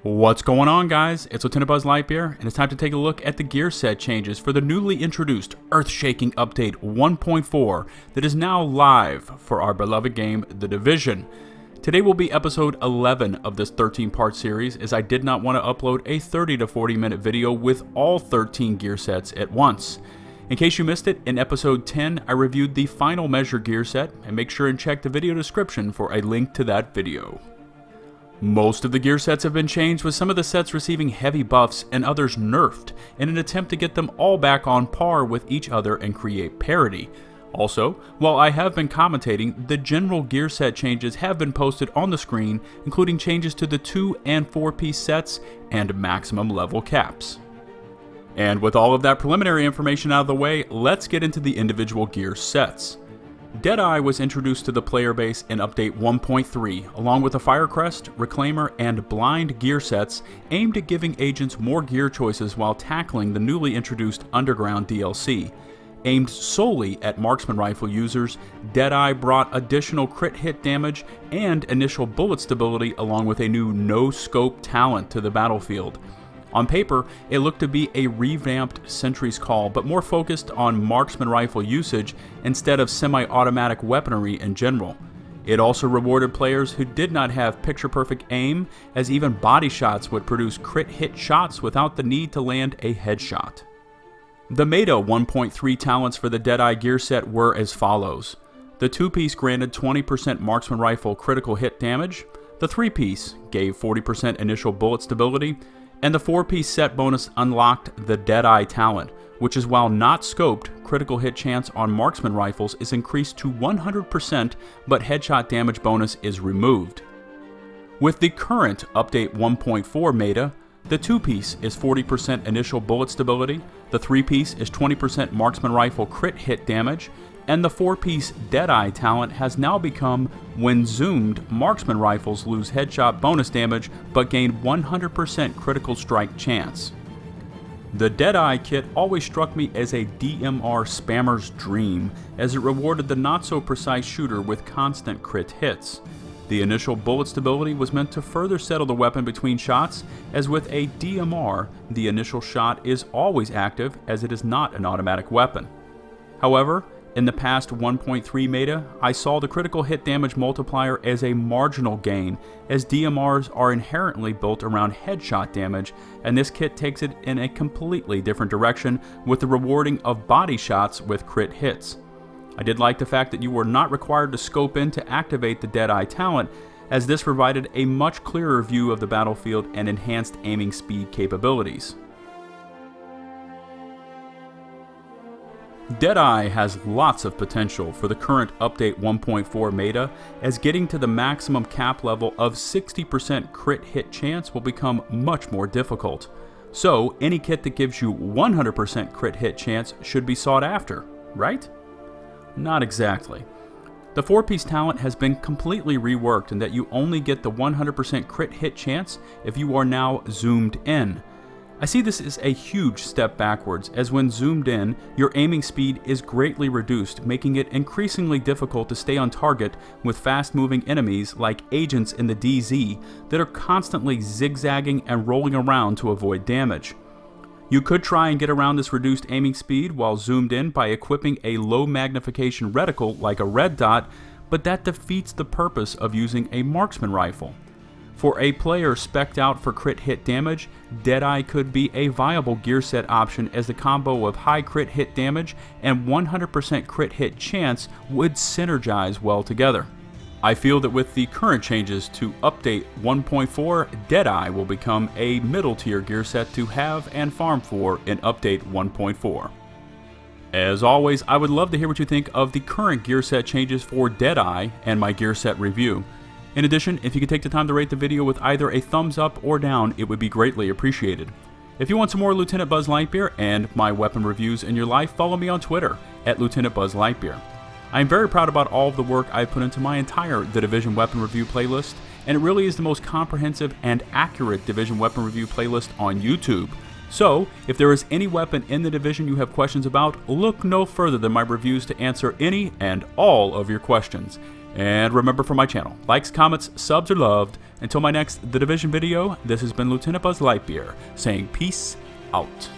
What's going on, guys? It's LtBuzzLitebeer, and it's time to take a look at the gear set changes for the newly introduced earth-shaking update 1.4 that is now live for our beloved game, The Division. Today will be episode 11 of this 13-part series, as I did not want to upload a 30 to 40 minute video with all 13 gear sets at once. In case you missed it, in episode 10 I reviewed the final measure gear set, and make sure and check the video description for a link to that video. Most of the gear sets have been changed, with some of the sets receiving heavy buffs and others nerfed, in an attempt to get them all back on par with each other and create parity. Also, while I have been commentating, the general gear set changes have been posted on the screen, including changes to the 2 and 4-piece sets and maximum level caps. And with all of that preliminary information out of the way, let's get into the individual gear sets. Deadeye was introduced to the player base in Update 1.3, along with the Firecrest, Reclaimer, and Blind gear sets aimed at giving agents more gear choices while tackling the newly introduced Underground DLC. Aimed solely at marksman rifle users, Deadeye brought additional crit hit damage and initial bullet stability, along with a new no-scope talent to the battlefield. On paper, it looked to be a revamped Sentry's Call, but more focused on marksman rifle usage instead of semi-automatic weaponry in general. It also rewarded players who did not have picture-perfect aim, as even body shots would produce crit hit shots without the need to land a headshot. The Meta 1.3 talents for the Deadeye gear set were as follows. The 2-piece granted 20% marksman rifle critical hit damage, the 3-piece gave 40% initial bullet stability, and the 4-piece set bonus unlocked the Deadeye talent, which is, while not scoped, critical hit chance on marksman rifles is increased to 100%, but headshot damage bonus is removed. With the current Update 1.4 meta, the 2-piece is 40% initial bullet stability, the 3-piece is 20% marksman rifle crit hit damage, and the 4-piece Deadeye talent has now become, when zoomed, marksman rifles lose headshot bonus damage but gain 100% critical strike chance. The Deadeye kit always struck me as a DMR spammer's dream, as it rewarded the not-so-precise shooter with constant crit hits. The initial bullet stability was meant to further settle the weapon between shots, as with a DMR, the initial shot is always active, as it is not an automatic weapon. However, in the past 1.3 meta, I saw the critical hit damage multiplier as a marginal gain, as DMRs are inherently built around headshot damage, and this kit takes it in a completely different direction with the rewarding of body shots with crit hits. I did like the fact that you were not required to scope in to activate the Deadeye talent, as this provided a much clearer view of the battlefield and enhanced aiming speed capabilities. Deadeye has lots of potential for the current Update 1.4 meta, as getting to the maximum cap level of 60% crit hit chance will become much more difficult. So any kit that gives you 100% crit hit chance should be sought after, right? Not exactly. The 4-piece talent has been completely reworked in that you only get the 100% crit hit chance if you are now zoomed in. I see this as a huge step backwards, as when zoomed in, your aiming speed is greatly reduced, making it increasingly difficult to stay on target with fast-moving enemies like agents in the DZ that are constantly zigzagging and rolling around to avoid damage. You could try and get around this reduced aiming speed while zoomed in by equipping a low magnification reticle like a red dot, but that defeats the purpose of using a marksman rifle. For a player spec'd out for crit hit damage, Deadeye could be a viable gear set option, as the combo of high crit hit damage and 100% crit hit chance would synergize well together. I feel that with the current changes to Update 1.4, Deadeye will become a middle tier gear set to have and farm for in Update 1.4. As always, I would love to hear what you think of the current gear set changes for Deadeye and my gear set review. In addition, if you could take the time to rate the video with either a thumbs up or down, it would be greatly appreciated. If you want some more LtBuzzLitebeer and my weapon reviews in your life, follow me on Twitter at LtBuzzLitebeer. I am very proud about all of the work I've put into my entire The Division weapon review playlist, and it really is the most comprehensive and accurate Division weapon review playlist on YouTube. So, if there is any weapon in The Division you have questions about, look no further than my reviews to answer any and all of your questions. And remember, for my channel, likes, comments, subs are loved. Until my next The Division video, this has been LtBuzzLitebeer saying peace out.